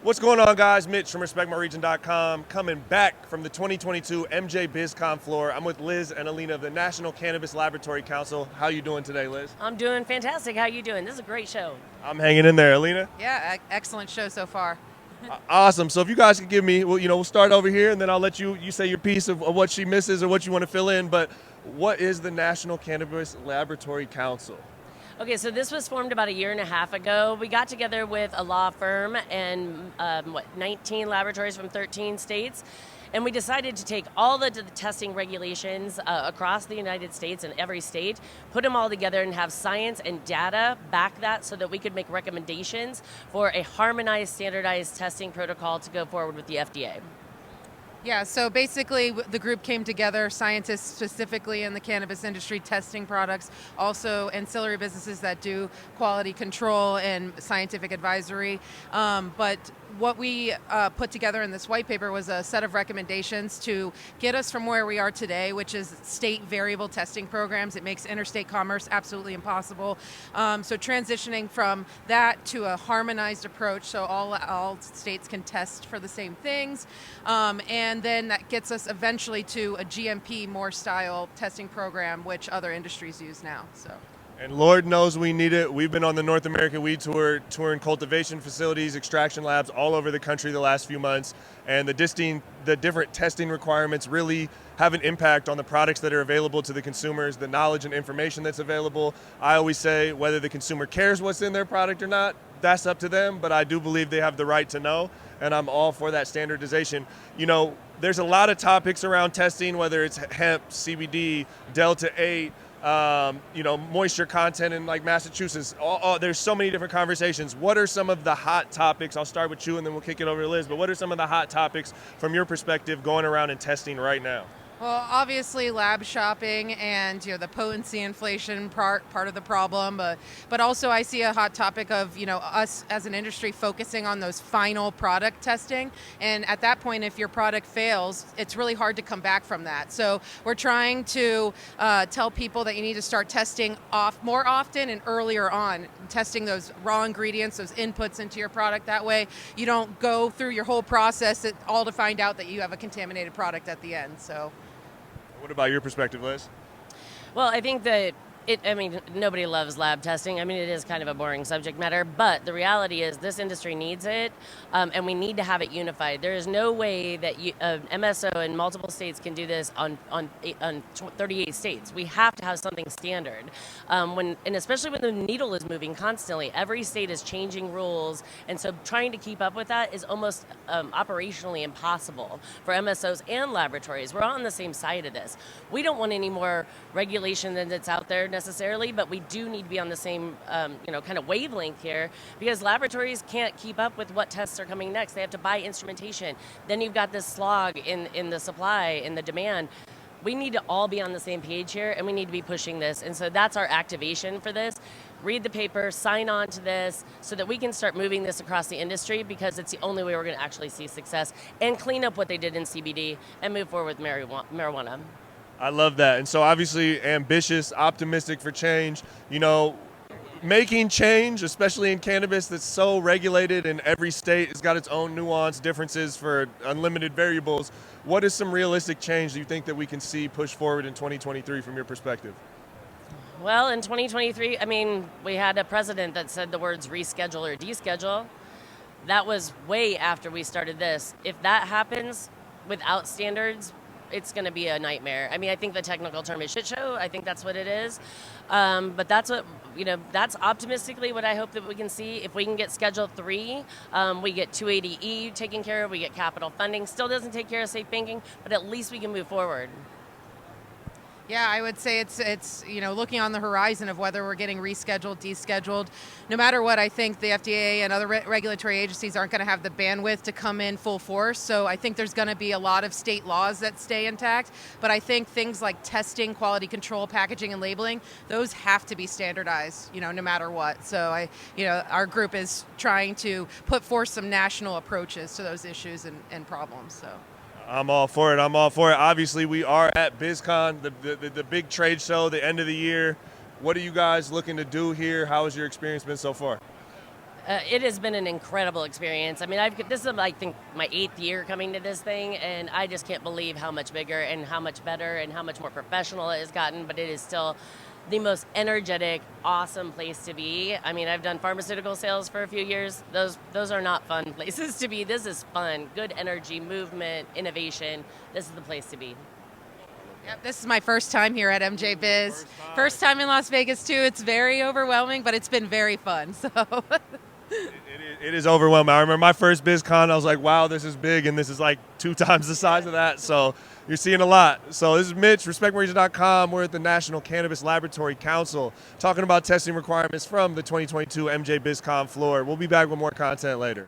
What's going on, guys? Mitch from RespectMyRegion.com coming back from the 2022 MJBizCon floor. I'm with Liz and Alena of the National Cannabis Laboratory Council. How you doing today, Liz? I'm doing fantastic. How you doing? This is a great show. I'm hanging in there. Alena? Yeah, excellent show so far. Awesome. So if you guys could give me, we'll start over here, and then I'll let you say your piece of what she misses or what you want to fill in. But what is the National Cannabis Laboratory Council? Okay, so this was formed about a year and a half ago. We got together with a law firm and 19 laboratories from 13 states. And we decided to take all the testing regulations across the United States and every state, put them all together and have science and data back that so that we could make recommendations for a harmonized, standardized testing protocol to go forward with the FDA. Yeah, so basically the group came together, scientists specifically in the cannabis industry testing products, also ancillary businesses that do quality control and scientific advisory. But what we put together in this white paper was a set of recommendations to get us from where we are today, which is state variable testing programs. It makes interstate commerce absolutely impossible. So transitioning from that to a harmonized approach so all states can test for the same things. And then that gets us eventually to a GMP more style testing program, which other industries use now. And Lord knows we need it. We've been on the North American Weed Tour, touring cultivation facilities, extraction labs all over the country the last few months. And the different testing requirements really have an impact on the products that are available to the consumers, the knowledge and information that's available. I always say whether the consumer cares what's in their product or not, that's up to them, but I do believe they have the right to know, and I'm all for that standardization. There's a lot of topics around testing, whether it's hemp, CBD, Delta 8, moisture content in like Massachusetts. There's so many different conversations. What are some of the hot topics? I'll start with you and then we'll kick it over to Liz, but what are some of the hot topics from your perspective going around and testing right now? Well, obviously lab shopping and the potency inflation part of the problem, but also I see a hot topic of us as an industry focusing on those final product testing, and at that point if your product fails, it's really hard to come back from that. So we're trying to tell people that you need to start testing more often and earlier on, testing those raw ingredients, those inputs into your product. That way you don't go through your whole process all to find out that you have a contaminated product at the end. So. What about your perspective, Liz? Well, I think that nobody loves lab testing. It is kind of a boring subject matter, but the reality is this industry needs it, and we need to have it unified. There is no way that MSO in multiple states can do this on 38 states. We have to have something standard, and especially when the needle is moving constantly. Every state is changing rules, and so trying to keep up with that is almost operationally impossible for MSOs and laboratories. We're all on the same side of this. We don't want any more regulation than that's out there necessarily, but we do need to be on the same kind of wavelength here, because laboratories can't keep up with what tests are coming next. They have to buy instrumentation. Then you've got this slog in the supply, in the demand. We need to all be on the same page here, and we need to be pushing this. And so that's our activation for this. Read the paper, sign on to this so that we can start moving this across the industry, because it's the only way we're going to actually see success and clean up what they did in CBD and move forward with marijuana. I love that. And so obviously ambitious, optimistic for change. Making change, especially in cannabis that's so regulated and every state has got its own nuance differences for unlimited variables. What is some realistic change that you think that we can see push forward in 2023 from your perspective? Well, in 2023, we had a president that said the words reschedule or deschedule. That was way after we started this. If that happens without standards, it's going to be a nightmare. I think the technical term is shit show. I think that's what it is. But that's what, that's optimistically what I hope that we can see. If we can get Schedule 3, we get 280E taken care of, we get capital funding. Still doesn't take care of safe banking, but at least we can move forward. Yeah, I would say it's looking on the horizon of whether we're getting rescheduled, descheduled. No matter what, I think the FDA and other regulatory agencies aren't going to have the bandwidth to come in full force. So I think there's going to be a lot of state laws that stay intact. But I think things like testing, quality control, packaging, and labeling, those have to be standardized, no matter what. So our group is trying to put forth some national approaches to those issues and problems. So. I'm all for it. Obviously, we are at BizCon, the big trade show, the end of the year. What are you guys looking to do here? How has your experience been so far? It has been an incredible experience. I mean, this is, I think, my 8th year coming to this thing, and I just can't believe how much bigger and how much better and how much more professional it has gotten, but it is still the most energetic, awesome place to be. I mean, I've done pharmaceutical sales for a few years. Those are not fun places to be. This is fun, good energy, movement, innovation. This is the place to be. Yep, this is my first time here at MJBiz. First time in Las Vegas too. It's very overwhelming, but it's been very fun. So It is overwhelming. I remember my first BizCon, I was like, wow, this is big, and this is like 2 times the size of that. So you're seeing a lot. So this is Mitch, RespectMoreReason.com. We're at the National Cannabis Laboratory Council talking about testing requirements from the 2022 MJBizCon floor. We'll be back with more content later.